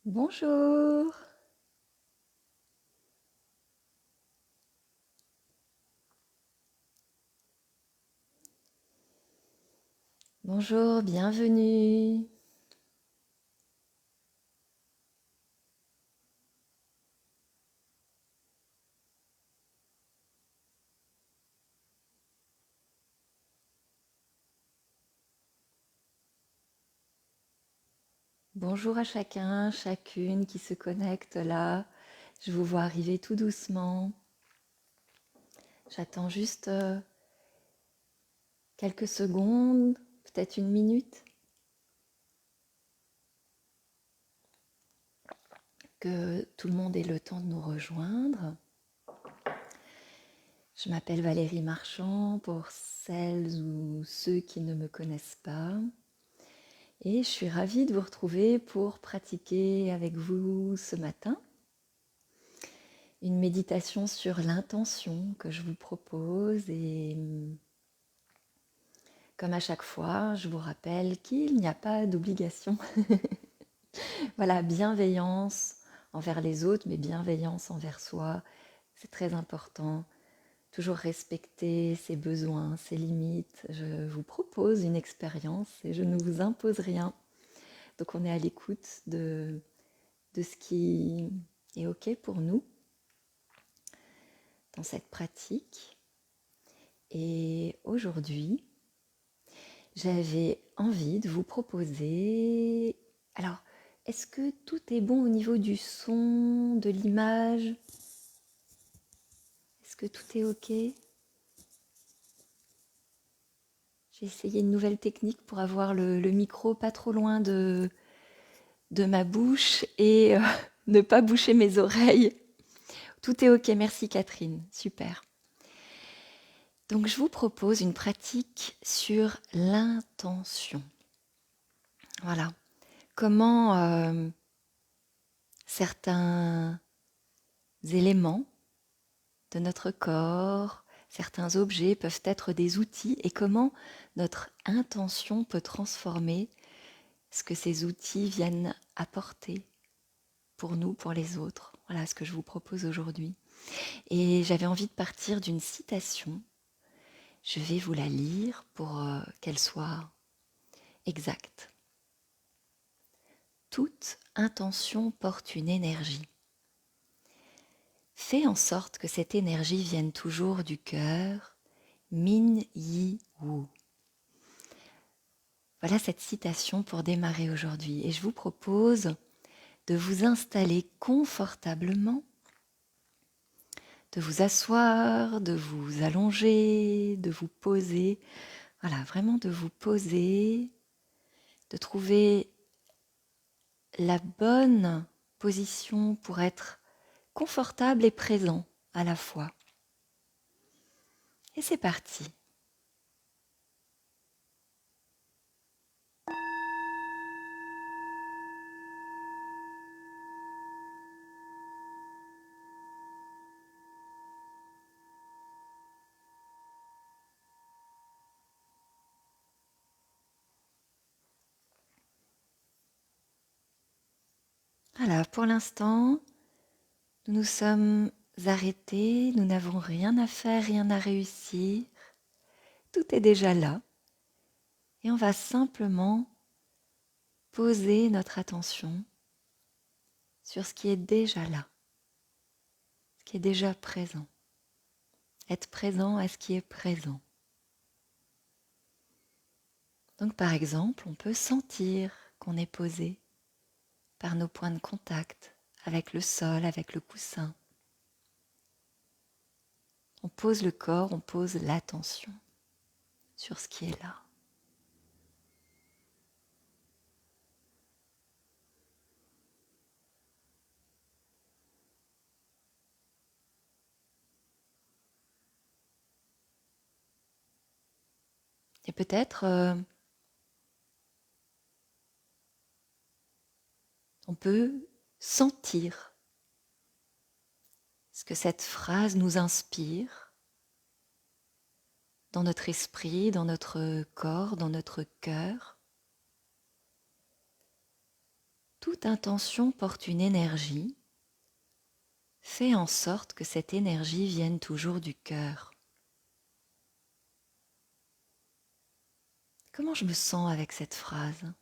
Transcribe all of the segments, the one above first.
Bonjour, bonjour, bienvenue. Bonjour à chacun, chacune qui se connecte là. Je vous vois arriver tout doucement. J'attends juste quelques secondes, peut-être une minute, que tout le monde ait le temps de nous rejoindre. Je m'appelle Valérie Marchand pour celles ou ceux qui ne me connaissent pas. Et je suis ravie de vous retrouver pour pratiquer avec vous ce matin une méditation sur l'intention que je vous propose. Et comme à chaque fois, je vous rappelle qu'il n'y a pas d'obligation. Voilà, bienveillance envers les autres, mais bienveillance envers soi, c'est très important. Toujours respecter ses besoins, ses limites. Je vous propose une expérience et je ne vous impose rien. Donc on est à l'écoute de ce qui est OK pour nous dans cette pratique. Et aujourd'hui, j'avais envie de vous proposer... Alors, est-ce que tout est bon au niveau du son, de l'image? Est-ce que tout est OK? J'ai essayé une nouvelle technique pour avoir le micro pas trop loin de ma bouche et ne pas boucher mes oreilles. Tout est OK, merci Catherine, super. Donc je vous propose une pratique sur l'intention. Voilà, comment certains éléments de notre corps, certains objets peuvent être des outils et comment notre intention peut transformer ce que ces outils viennent apporter pour nous, pour les autres. Voilà ce que je vous propose aujourd'hui. Et j'avais envie de partir d'une citation. Je vais vous la lire pour qu'elle soit exacte. Toute intention porte une énergie. Fais en sorte que cette énergie vienne toujours du cœur. Min Yi Wu. Voilà cette citation pour démarrer aujourd'hui. Et je vous propose de vous installer confortablement, de vous asseoir, de vous allonger, de vous poser. Voilà, vraiment de vous poser, de trouver la bonne position pour être confortable et présent à la fois. Et c'est parti. Voilà, pour l'instant, nous nous sommes arrêtés, nous n'avons rien à faire, rien à réussir. Tout est déjà là. Et on va simplement poser notre attention sur ce qui est déjà là, ce qui est déjà présent. Être présent à ce qui est présent. Donc par exemple, on peut sentir qu'on est posé par nos points de contact avec le sol, avec le coussin. On pose le corps, on pose l'attention sur ce qui est là. Et peut-être on peut sentir ce que cette phrase nous inspire dans notre esprit, dans notre corps, dans notre cœur. Toute intention porte une énergie. Fais en sorte que cette énergie vienne toujours du cœur. Comment je me sens avec cette phrase ?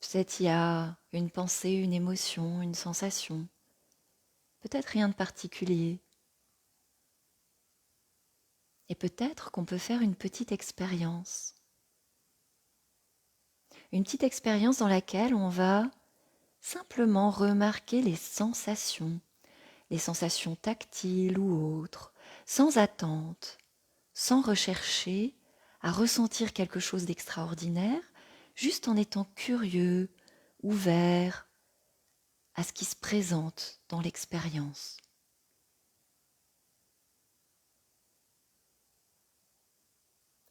Peut-être il y a une pensée, une émotion, une sensation. Peut-être rien de particulier. Et peut-être qu'on peut faire une petite expérience. Une petite expérience dans laquelle on va simplement remarquer les sensations tactiles ou autres, sans attente, sans rechercher à ressentir quelque chose d'extraordinaire, juste en étant curieux, ouvert à ce qui se présente dans l'expérience.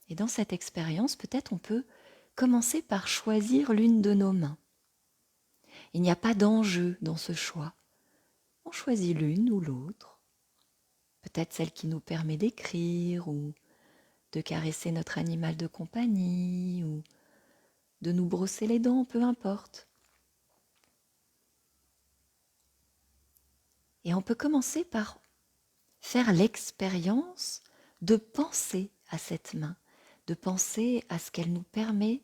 Et dans cette expérience, peut-être on peut commencer par choisir l'une de nos mains. Il n'y a pas d'enjeu dans ce choix. On choisit l'une ou l'autre. Peut-être celle qui nous permet d'écrire ou de caresser notre animal de compagnie ou de nous brosser les dents, peu importe. Et on peut commencer par faire l'expérience de penser à cette main, de penser à ce qu'elle nous permet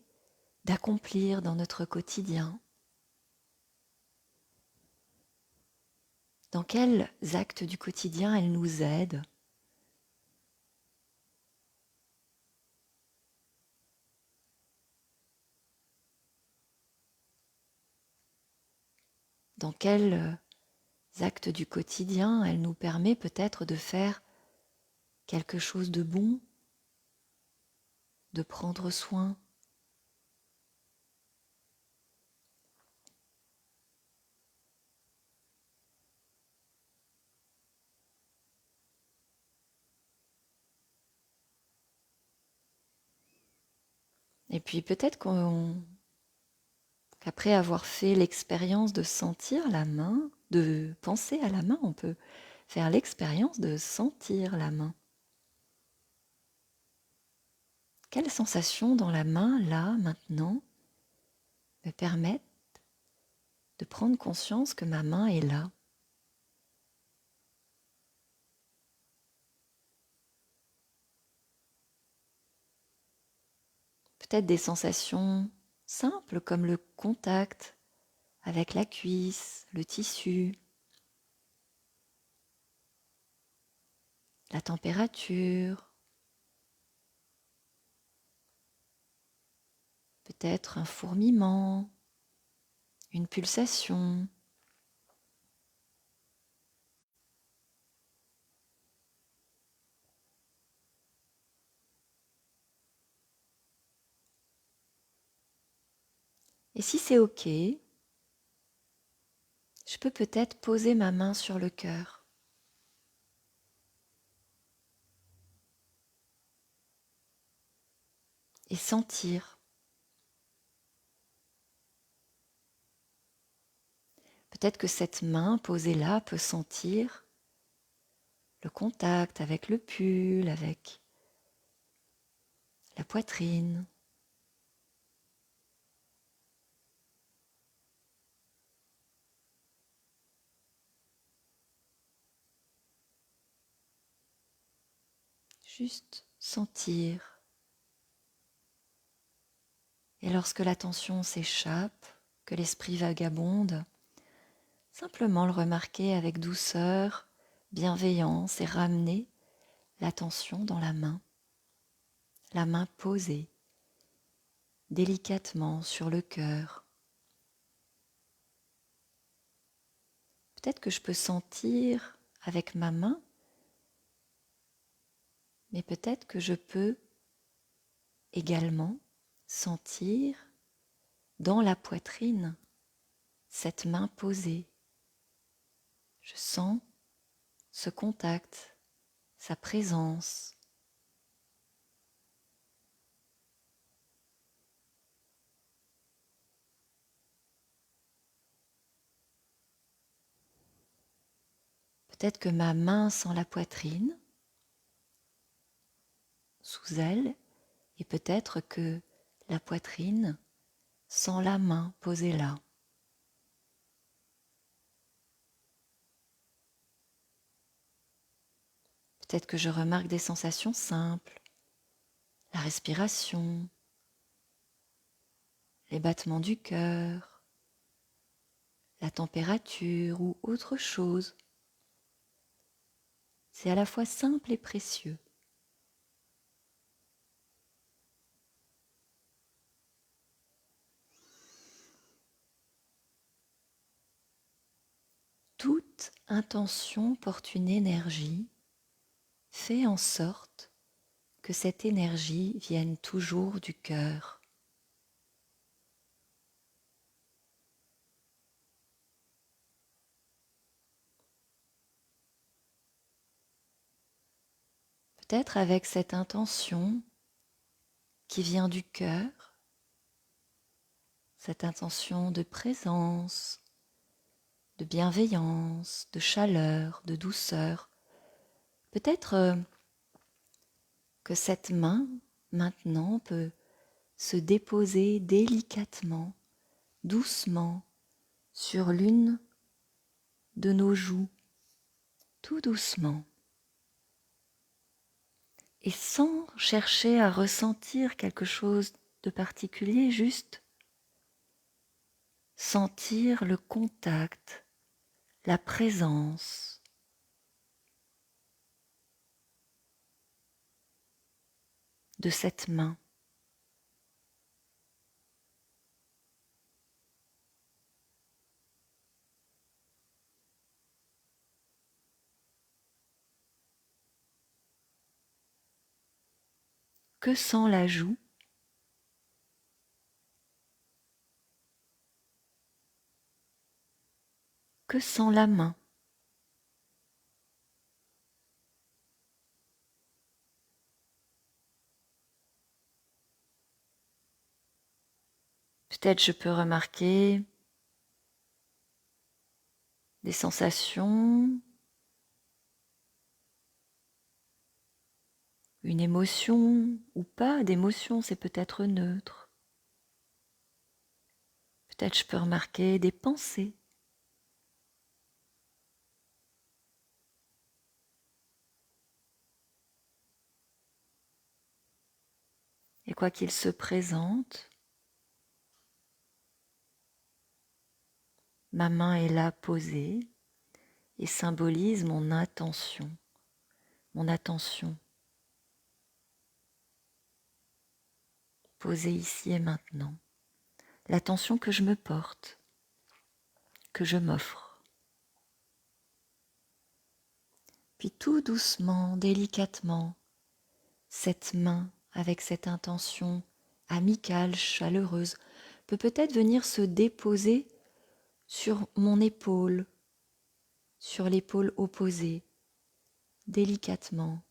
d'accomplir dans notre quotidien. Dans quels actes du quotidien elle nous aide ? Dans quels actes du quotidien elle nous permet peut-être de faire quelque chose de bon, de prendre soin. Et puis peut-être qu'après avoir fait l'expérience de sentir la main, de penser à la main, on peut faire l'expérience de sentir la main. Quelles sensations dans la main, là, maintenant, me permettent de prendre conscience que ma main est là ? Peut-être des sensations simples comme le contact avec la cuisse, le tissu, la température, peut-être un fourmillement, une pulsation. Et si c'est OK, je peux peut-être poser ma main sur le cœur. Et sentir. Peut-être que cette main posée là peut sentir le contact avec le pull, avec la poitrine. Juste sentir. Et lorsque l'attention s'échappe, que l'esprit vagabonde, simplement le remarquer avec douceur, bienveillance et ramener l'attention dans la main posée délicatement sur le cœur. Peut-être que je peux sentir avec ma main, mais peut-être que je peux également sentir dans la poitrine cette main posée. Je sens ce contact, sa présence. Peut-être que ma main sent la poitrine, sous elle, et peut-être que la poitrine sent la main posée là. Peut-être que je remarque des sensations simples, la respiration, les battements du cœur, la température ou autre chose. C'est à la fois simple et précieux. Toute intention porte une énergie. Fais en sorte que cette énergie vienne toujours du cœur. Peut-être avec cette intention qui vient du cœur, cette intention de présence, de bienveillance, de chaleur, de douceur. Peut-être que cette main, maintenant, peut se déposer délicatement, doucement, sur l'une de nos joues, tout doucement. Et sans chercher à ressentir quelque chose de particulier, juste sentir le contact, la présence. De cette main. Que sent la joue? Que sent la main? Peut-être je peux remarquer des sensations, une émotion ou pas d'émotion, c'est peut-être neutre. Peut-être je peux remarquer des pensées. Et quoi qu'il se présente, ma main est là posée et symbolise mon attention, posée ici et maintenant. L'attention que je me porte, que je m'offre. Puis tout doucement, délicatement, cette main avec cette intention amicale, chaleureuse, peut peut-être venir se déposer sur mon épaule, sur l'épaule opposée, délicatement.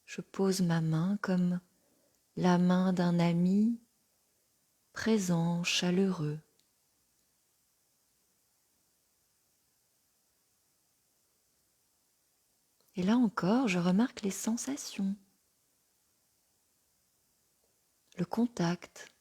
Je pose ma main comme la main d'un ami présent, chaleureux. Et là encore, je remarque les sensations, le contact.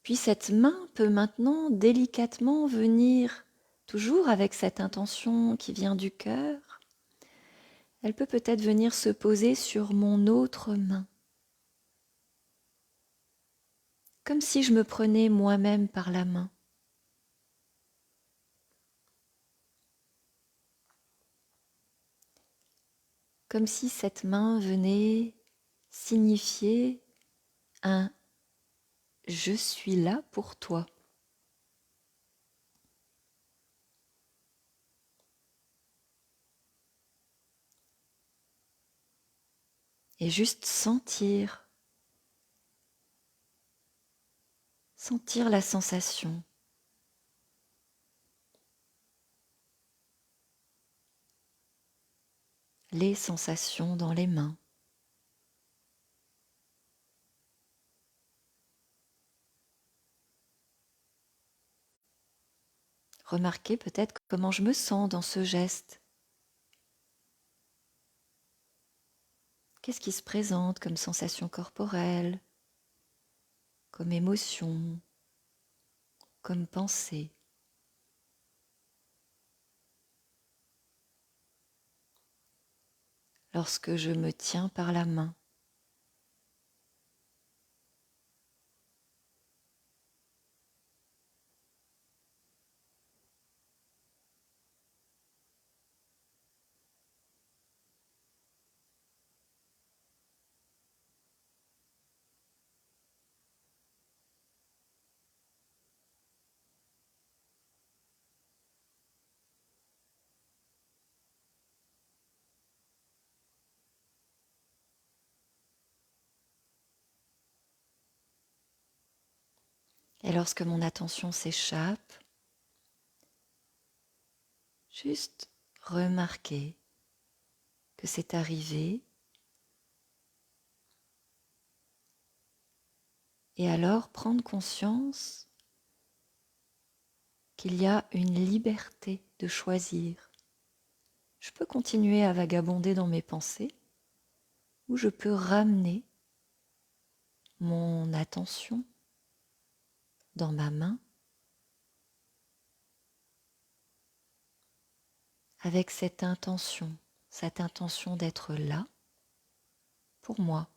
Puis cette main peut maintenant délicatement venir, toujours avec cette intention qui vient du cœur, elle peut peut-être venir se poser sur mon autre main, comme si je me prenais moi-même par la main. Comme si cette main venait signifier un « je suis là pour toi ». Et juste sentir sentir la sensation. Les sensations dans les mains. Remarquez peut-être comment je me sens dans ce geste. Qu'est-ce qui se présente comme sensation corporelle, comme émotion, comme pensée? Lorsque je me tiens par la main. Et lorsque mon attention s'échappe, juste remarquer que c'est arrivé. Et alors prendre conscience qu'il y a une liberté de choisir. Je peux continuer à vagabonder dans mes pensées ou je peux ramener mon attention dans ma main avec cette intention d'être là pour moi.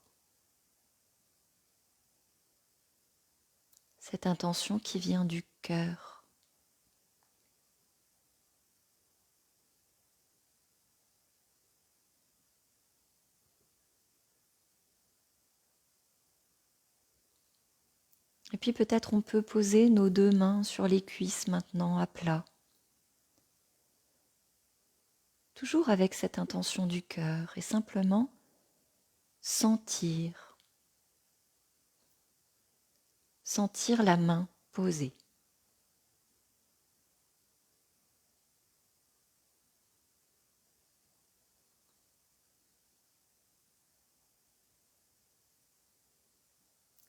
Cette intention qui vient du cœur. Et puis peut-être on peut poser nos deux mains sur les cuisses maintenant à plat. Toujours avec cette intention du cœur et simplement sentir la main posée.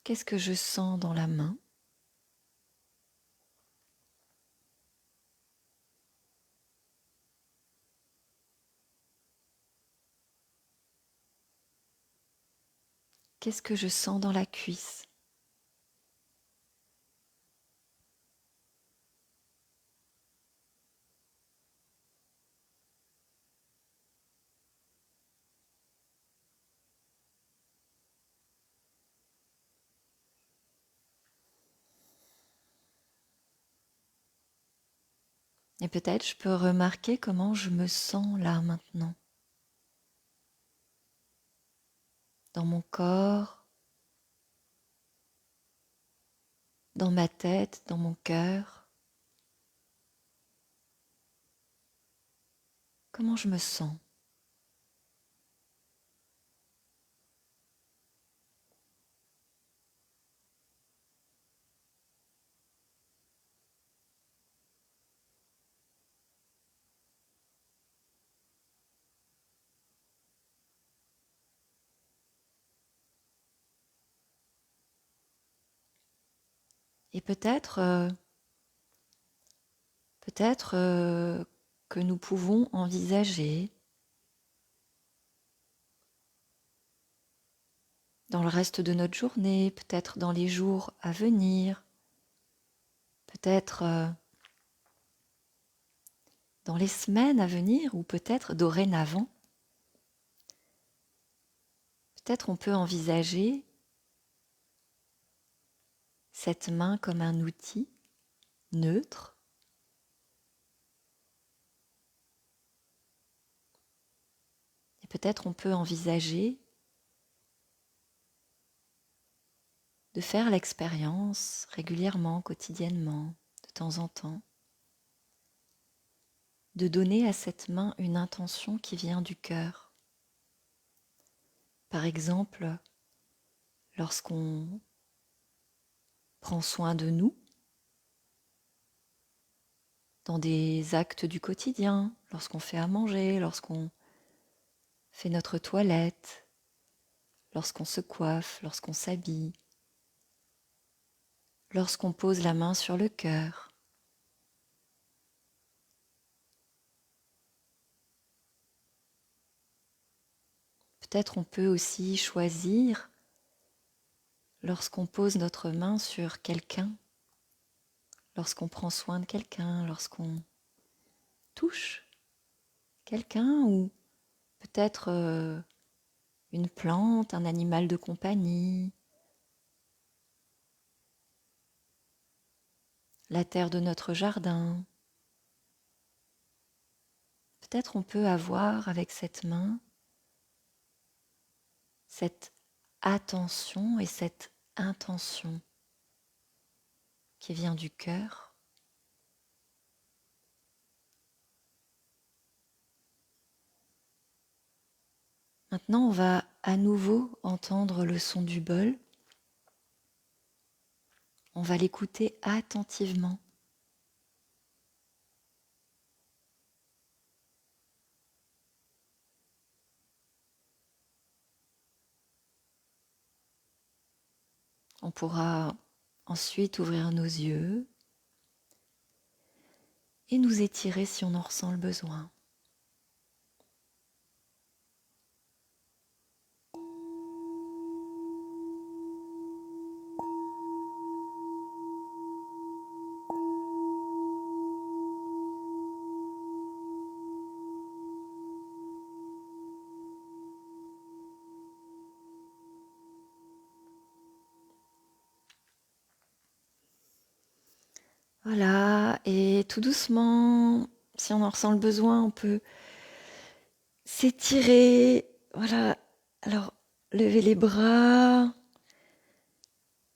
Qu'est-ce que je sens dans la main ? Qu'est-ce que je sens dans la cuisse ? Et peut-être je peux remarquer comment je me sens là maintenant. Dans mon corps, dans ma tête, dans mon cœur. Comment je me sens ? Et peut-être que nous pouvons envisager dans le reste de notre journée, peut-être dans les jours à venir, peut-être dans les semaines à venir ou peut-être dorénavant, peut-être on peut envisager cette main comme un outil neutre et peut-être on peut envisager de faire l'expérience régulièrement, quotidiennement, de temps en temps, de donner à cette main une intention qui vient du cœur. Par exemple, lorsqu'on prend soin de nous dans des actes du quotidien, lorsqu'on fait à manger, lorsqu'on fait notre toilette, lorsqu'on se coiffe, lorsqu'on s'habille, lorsqu'on pose la main sur le cœur. Peut-être on peut aussi choisir, lorsqu'on pose notre main sur quelqu'un, lorsqu'on prend soin de quelqu'un, lorsqu'on touche quelqu'un ou peut-être une plante, un animal de compagnie, la terre de notre jardin. Peut-être on peut avoir avec cette main cette attention et cette intention qui vient du cœur. Maintenant, on va à nouveau entendre le son du bol. On va l'écouter attentivement. On pourra ensuite ouvrir nos yeux et nous étirer si on en ressent le besoin. Voilà, et tout doucement, si on en ressent le besoin, on peut s'étirer. Voilà, alors lever les bras,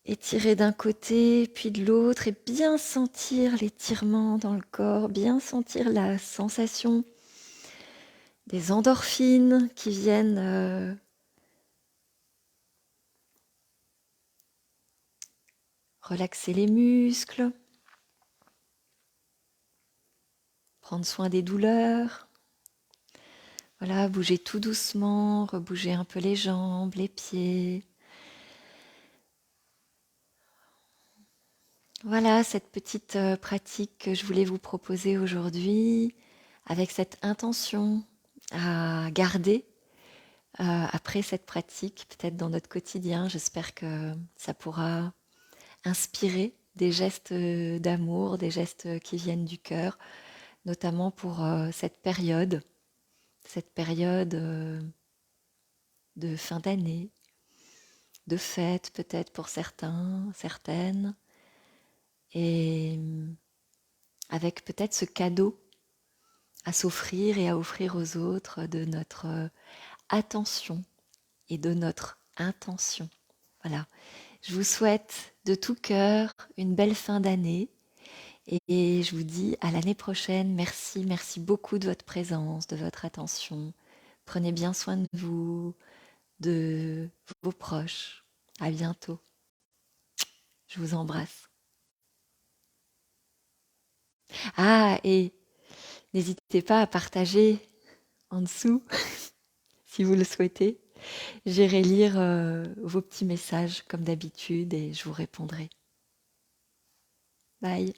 étirer d'un côté, puis de l'autre, et bien sentir l'étirement dans le corps, bien sentir la sensation des endorphines qui viennent relaxer les muscles, prendre soin des douleurs. Voilà, bouger tout doucement, rebouger un peu les jambes, les pieds. Voilà cette petite pratique que je voulais vous proposer aujourd'hui, avec cette intention à garder après cette pratique, peut-être dans notre quotidien. J'espère que ça pourra inspirer des gestes d'amour, des gestes qui viennent du cœur, notamment pour cette période de fin d'année, de fête peut-être pour certains, certaines, et avec peut-être ce cadeau à s'offrir et à offrir aux autres de notre attention et de notre intention. Voilà. Je vous souhaite de tout cœur une belle fin d'année et je vous dis à l'année prochaine. Merci, merci beaucoup de votre présence, de votre attention. Prenez bien soin de vous, de vos proches. À bientôt. Je vous embrasse. Ah, et n'hésitez pas à partager en dessous si vous le souhaitez. J'irai lire vos petits messages comme d'habitude et je vous répondrai. Bye.